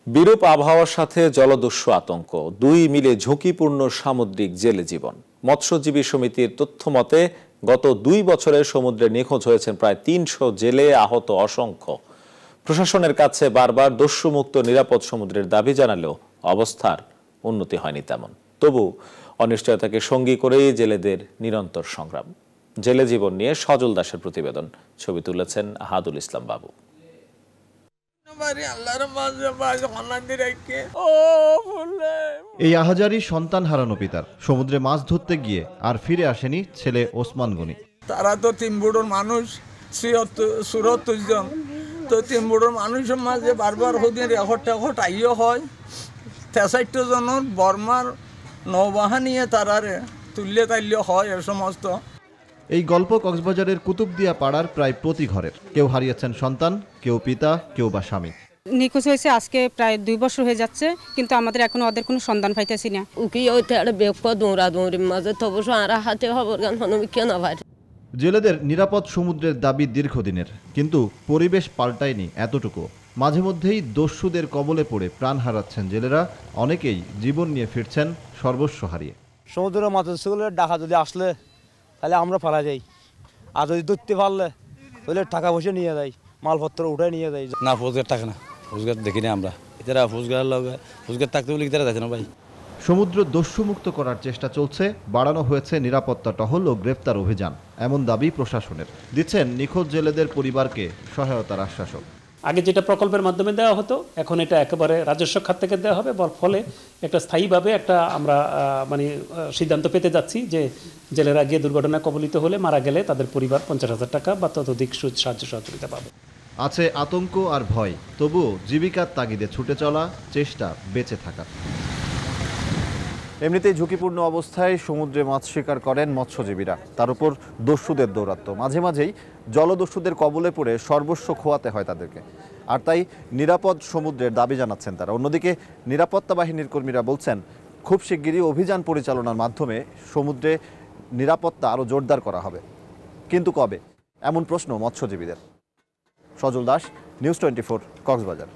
বিরূপ আবহাওয়ার সাথে জলদস্যু আতঙ্ক, দুই মিলে ঝুঁকিপূর্ণ সামুদ্রিক জেলে জীবন। মৎস্যজীবী সমিতির তথ্য মতে গত 2 বছরে সমুদ্রে নিখোঁজ হয়েছেন প্রায় 300 জেলে, আহত অসংখ্য। প্রশাসনের কাছে বারবার দস্যুমুক্ত নিরাপদ সমুদ্রের দাবি জানালেও অবস্থার উন্নতি হয়নি তেমন। তবু অনিশ্চয়তাকে সঙ্গী করেই জেলেদের নিরন্তর সংগ্রাম। জেলে জীবন নিয়ে সজল দাসের প্রতিবেদন, ছবি তুলেছেন আহাদুল ইসলাম বাবু। এই আহাজারি সন্তান হারানো পিতার। সমুদ্রে মাছ ধরতে গিয়ে আর ফিরে আসেনি ছেলে ওসমান গনি। তারা তো 3 বুড়োর মানুষ, 74 জন। তো 3 বুড়োর মানুষের মাঝে বারবার হদিন রেকর্ড আইও হয়। 63 জনের বর্মার নৌবাহিনীয়ে তারারে তুললে তাইলেও হয় এ সমস্ত। এই গল্প কক্সবাজারের কুতুবদিয়া পাড়ার প্রায় প্রতি ঘরের। কেউ হারিয়েছেন সন্তান, কেউ পিতা, কেউ বা স্বামী। নিখোঁজ হয়েছে আজকে প্রায় 2 বছর হয়ে যাচ্ছে, কিন্তু আমাদের এখনো ওদের কোনো সন্ধান পাইতেছি না। জেলেদের নিরাপদ সমুদ্রের দাবি দীর্ঘদিনের, কিন্তু পরিবেশ পাল্টায়নি এতটুকু। মাঝে মধ্যেই দস্যুদের কবলে পড়ে প্রাণ হারাচ্ছেন জেলেরা, অনেকেই জীবন নিয়ে ফিরছেন সর্বস্ব হারিয়ে। সমুদ্রের মাছের ডাকা যদি আসলে তাহলে আমরা পালা যাই, আর যদি ধরতে পারলে তাহলে টাকা পয়সা নিয়ে যাই, মালপত্র উঠে নিয়ে যাই। না, ফৌজগার টাকা না, ফৌজগার দেখিনি আমরা। এটারা ফৌজগার থাকতে বলে এটারা দেখে না ভাই। সমুদ্র দস্যুমুক্ত করার চেষ্টা চলছে, বাড়ানো হয়েছে নিরাপত্তা টহল ও গ্রেফতার অভিযান, এমন দাবি প্রশাসনের। দিচ্ছেন নিখোঁজ জেলেদের পরিবারকে সহায়তার আশ্বাসও। আগে যেটা প্রকল্পের মাধ্যমে দেওয়া হতো, এখন এটা একেবারে রাজস্ব খাত থেকে দেওয়া হবে। ফলে একটা স্থায়ীভাবে একটা আমরা সিদ্ধান্ত পেতে যাচ্ছি যে জেলেরা গিয়ে দুর্ঘটনায় কবলিত হলে, মারা গেলে তাদের পরিবার 50,000 টাকা বা ততোধিক সাহায্য সহযোগিতা পাবে। আছে আতঙ্ক আর ভয়, তবুও জীবিকার তাগিদে ছুটে চলা, চেষ্টা বেঁচে থাকার। এমনিতেই ঝুঁকিপূর্ণ অবস্থায় সমুদ্রে মাছ শিকার করেন মৎস্যজীবীরা, তার উপর দস্যুদের দৌরাত্ম্য। মাঝে মাঝেই জলদস্যুদের কবলে পড়ে সর্বস্ব খোয়াতে হয় তাদেরকে, আর তাই নিরাপদ সমুদ্রের দাবি জানাচ্ছেন তারা। অন্যদিকে নিরাপত্তা বাহিনীর কর্মীরা বলছেন, খুব শিগগিরই অভিযান পরিচালনার মাধ্যমে সমুদ্রে নিরাপত্তা আরও জোরদার করা হবে। কিন্তু কবে, এমন প্রশ্ন মৎস্যজীবীদের। সজল দাস, নিউজ 24, কক্সবাজার।